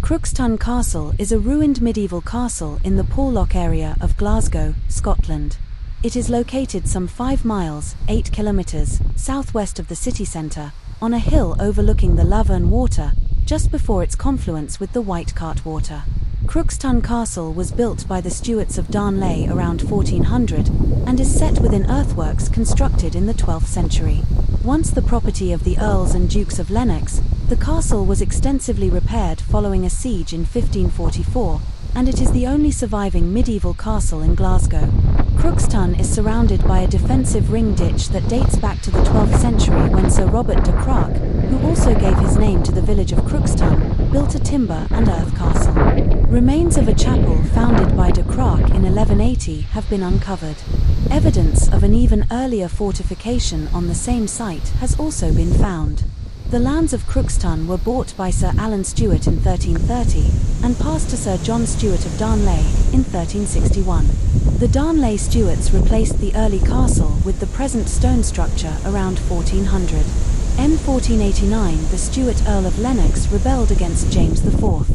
Crookston Castle is a ruined medieval castle in the Porlock area of Glasgow, Scotland. It is located some 5 miles, 8 kilometers, southwest of the city centre, on a hill overlooking the Lough Water, just before its confluence with the White Cart Water. Crookston Castle was built by the Stuarts of Darnley around 1400 and is set within earthworks constructed in the 12th century. Once the property of the Earls and Dukes of Lennox, the castle was extensively repaired following a siege in 1544, and it is the only surviving medieval castle in Glasgow. Crookston is surrounded by a defensive ring ditch that dates back to the 12th century when Sir Robert de Crac, who also gave his name to the village of Crookston, built a timber and earth castle. Remains of a chapel founded by de Crac in 1180 have been uncovered. Evidence of an even earlier fortification on the same site has also been found. The lands of Crookston were bought by Sir Alan Stewart in 1330 and passed to Sir John Stewart of Darnley in 1361. The Darnley Stewarts replaced the early castle with the present stone structure around 1400. In 1489, the Stuart Earl of Lennox rebelled against James IV.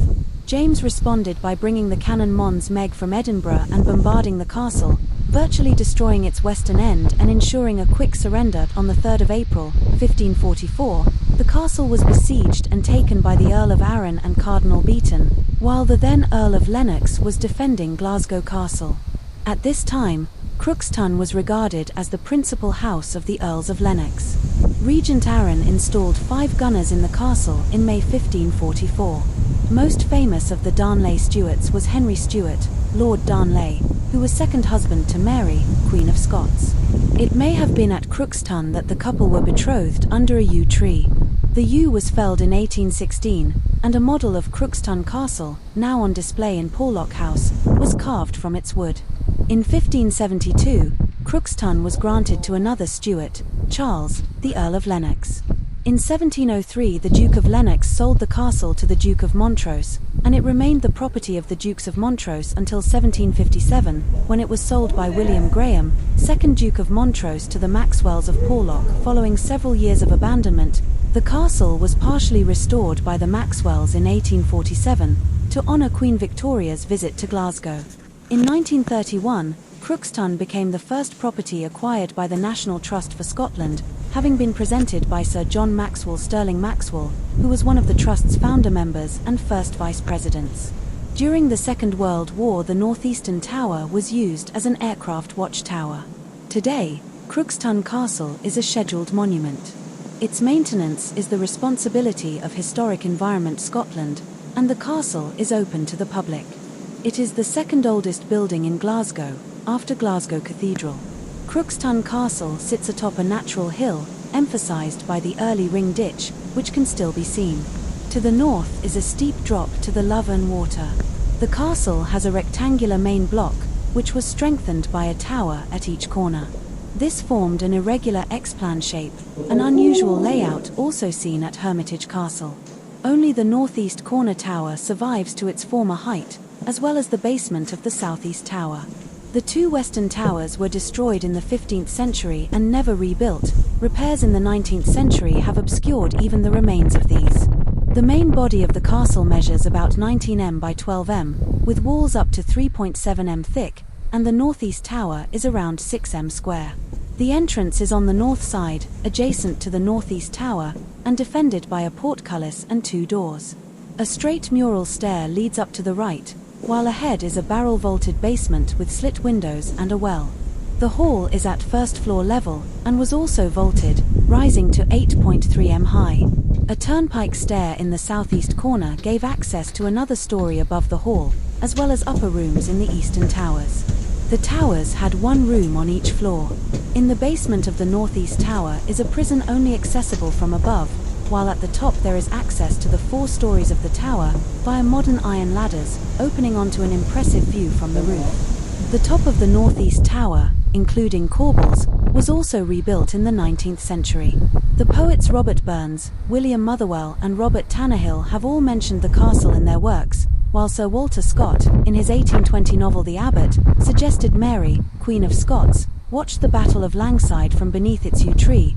James responded by bringing the Cannon Mons Meg from Edinburgh and bombarding the castle, virtually destroying its western end and ensuring a quick surrender. On the 3rd of April, 1544, the castle was besieged and taken by the Earl of Arran and Cardinal Beaton, while the then Earl of Lennox was defending Glasgow Castle. At this time, Crookston was regarded as the principal house of the Earls of Lennox. Regent Arran installed 5 gunners in the castle in May 1544. Most famous of the Darnley Stewarts was Henry Stewart, Lord Darnley, who was second husband to Mary, Queen of Scots. It may have been at Crookston that the couple were betrothed under a yew tree. The yew was felled in 1816, and a model of Crookston Castle, now on display in Porlock House, was carved from its wood. In 1572, Crookston was granted to another Stuart, Charles, the Earl of Lennox. In 1703, the Duke of Lennox sold the castle to the Duke of Montrose, and it remained the property of the Dukes of Montrose until 1757, when it was sold by William Graham, 2nd Duke of Montrose, to the Maxwells of Porlock. Following several years of abandonment, the castle was partially restored by the Maxwells in 1847 to honour Queen Victoria's visit to Glasgow. In 1931, Crookston became the first property acquired by the National Trust for Scotland, having been presented by Sir John Maxwell Stirling Maxwell, who was one of the Trust's founder members and first vice-presidents. During the Second World War, the northeastern tower was used as an aircraft watchtower. Today, Crookston Castle is a scheduled monument. Its maintenance is the responsibility of Historic Environment Scotland, and the castle is open to the public. It is the second oldest building in Glasgow, after Glasgow Cathedral. Crookston Castle sits atop a natural hill, emphasized by the early ring ditch, which can still be seen. To the north is a steep drop to the Lough Water. The castle has a rectangular main block, which was strengthened by a tower at each corner. This formed an irregular X-plan shape, an unusual layout also seen at Hermitage Castle. Only the northeast corner tower survives to its former height, as well as the basement of the southeast tower. The 2 western towers were destroyed in the 15th century and never rebuilt. Repairs in the 19th century have obscured even the remains of these. The main body of the castle measures about 19 m by 12 m, with walls up to 3.7 m thick, and the northeast tower is around 6 m square. The entrance is on the north side, adjacent to the northeast tower, and defended by a portcullis and 2 doors. A straight mural stair leads up to the right, while ahead is a barrel-vaulted basement with slit windows and a well. The hall is at first-floor level, and was also vaulted, rising to 8.3 m high. A turnpike stair in the southeast corner gave access to another story above the hall, as well as upper rooms in the eastern towers. The towers had 1 room on each floor. In the basement of the northeast tower is a prison only accessible from above, while at the top there is access to the 4 stories of the tower via modern iron ladders, opening onto an impressive view from the roof. The top of the northeast tower, including corbels, was also rebuilt in the 19th century. The poets Robert Burns, William Motherwell and Robert Tannahill have all mentioned the castle in their works, while Sir Walter Scott, in his 1820 novel The Abbot, suggested Mary, Queen of Scots, watched the Battle of Langside from beneath its yew tree.